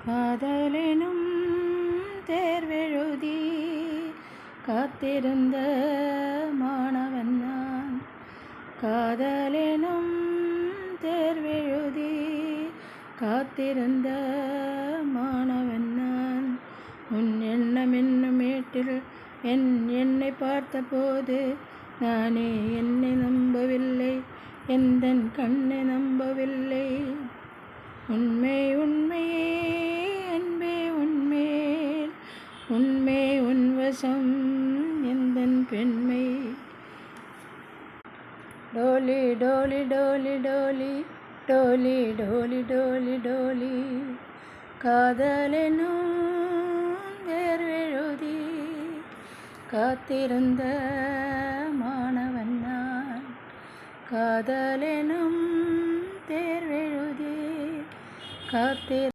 காதலெனும் தேர்வெழுதி காத்திருந்த மாணவன் நான். காதலெனும் தேர்வெழுதி காத்திருந்த மாணவன் நான். உன் எண்ணம் என்னும் மேட்டில் என்னை பார்த்தபோது நானே என்னை நம்பவில்லை, எந்தன் கண்ணை நம்பவில்லை. உண்மை உண்மையே அன்பே உன்மேல், உண்மை உன்வசம் எந்தன் பெண்மை. டோலி டோலி டோலி டோலி டோலி டோலி டோலி டோலி காதலெனும் தேர்வெழுதி காத்திருந்த மாணவன் நான். காதலெனும் தேர்வெழுதி காத்திருந்த